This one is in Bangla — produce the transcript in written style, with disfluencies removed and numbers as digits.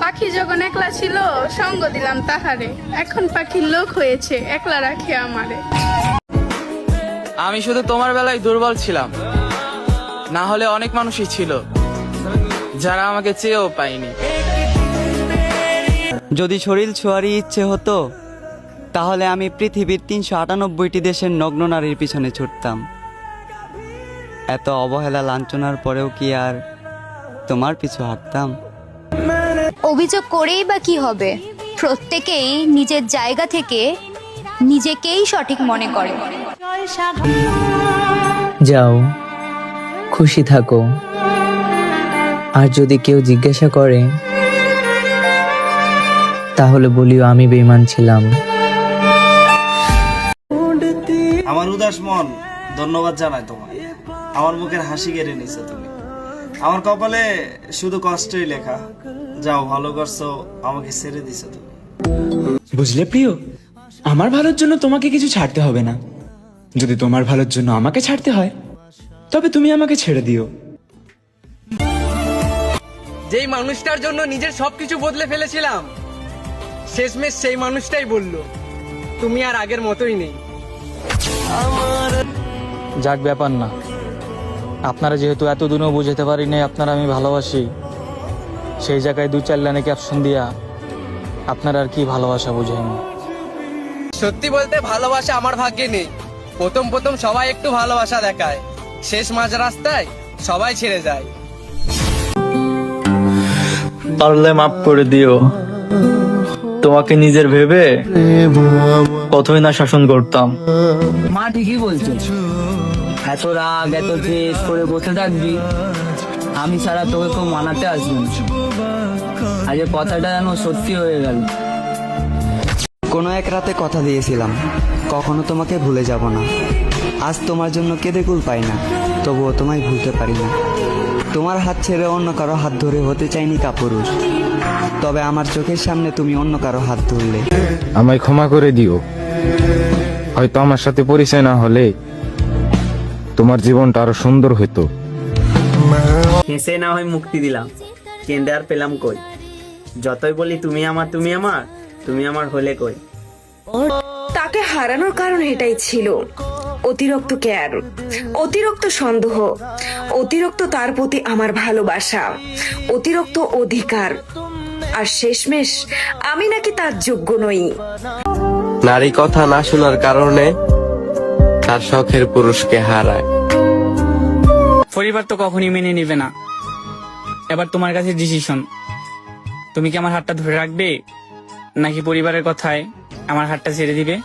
পাখি যখন একলা ছিল সঙ্গ দিলাম তাহারে, এখন পাখির লোক হয়েছে একলা রাখে আমারে। আমি শুধু তোমার বেলায় দুর্বল ছিলাম, না হলে অনেক মানুষই ছিল যারা আমাকে চেয়েও পায়নি। যদি শরীর ছোঁয়ারই ইচ্ছে হতো তাহলে আমি পৃথিবীর ৩৯৮টি দেশের নগ্ন নারীর পিছনে ছুটতাম। এত অবহেলা লাঞ্ছনার পরেও কি আর তোমার পিছু হাঁটতাম? অভিযোগ করেই বা কি হবে? প্রত্যেকেই নিজের জায়গা থেকে নিজেকেই সঠিক মনে করে। যাও, খুশি থাকো। আর যদি কেউ জিজ্ঞাসা করে তাহলে বলিও আমি বেঈমান ছিলাম। আমার উদাস মন ধন্যবাদ জানাই তোমায়। আমার মুখের হাসি কেড়ে নিছো তুমি। আমার কপালে শুধু কষ্টই লেখা। যাও, ভালো করছো, আমাকে ছেড়ে দিছো তুমি। বুঝলে প্রিয়, আমার ভালোর জন্য তোমাকে কিছু ছাড়তে হবে না। যদি তোমার ভালোর জন্য আমাকে ছাড়তে হয় তবে তুমি আমাকে ছেড়ে দিও। যেই মানুষটার জন্য নিজের সবকিছু বদলে ফেলেছিলাম, শেষমেশ সেই মানুষটাই বলল তুমি আর আগের মতোই নেই। যাক, ব্যাপার না। আপনারা যেহেতু এতদিনও বুঝতে পারি নাই আপনারা আমি ভালোবাসি, সেই জায়গায় 2-4 লাইনে ক্যাপশন দিয়া আপনারা আর কি ভালোবাসা বুঝাইনি। সত্যি বলতে ভালোবাসা আমার ভাগ্যে নেই। প্রথম প্রথম সবাই একটু ভালোবাসা দেখায়, শেষ মাঝ রাস্তায় সবাই ছেড়ে যায়। পারলে মাফ করে দিও। তোমাকে নিজের ভেবে কতই না শাসন করতাম। মা ঠিকই বলছে, এত রাগ এত জেদ করে বসে থাকবি, আমি ছাড়া তোকে কেউ মানাতে আসবে না। আজ এ কথাটা যেন সত্যি হয়ে গেল। কোনো এক রাতে কথা দিয়েছিলাম কখনো তোমাকে ভুলে যাব না। আজ তোমার জন্য কেঁদে কুল পাই না, তবুও তোমায় ভুলতে পারি না। তোমার হাত ছেড়ে অন্য কারো হাত ধরে হতে চাইনি কাপুরুষ, তবে আমার চোখের সামনে তুমি অন্য কারো হাত ধরলে। আমায় ক্ষমা করে দিও। হয়তো আমার সাথে পরিচয় না হলে তোমার জীবনটা আরো সুন্দর হতো। হেসে না হয় মুক্তি দিলাম, কেঁদে আর পেলাম কই? যতই বলি তুমি আমার তুমি আমার, তুমি আমার হলে কই? তাকে হারানোর কারণ এটাই ছিল, অতিরিক্ত কেয়ার, অতিরিক্ত সন্দেহ, অতিরিক্ত তার প্রতি আমার ভালোবাসা, অতিরিক্ত অধিকার, আর শেষমেশ আমি নাকি তার যোগ্য নই। নারী কথা না শোনার কারণে তার শখের পুরুষকে হারায়। পরিবার তো কখনই মেনে নিবে না। এবার তোমার কাছে ডিসিশন, তুমি কি আমার হাতটা ধরে রাখবে নাকি পরিবারের কথায় আমার হাতটা ছেড়ে দিবে?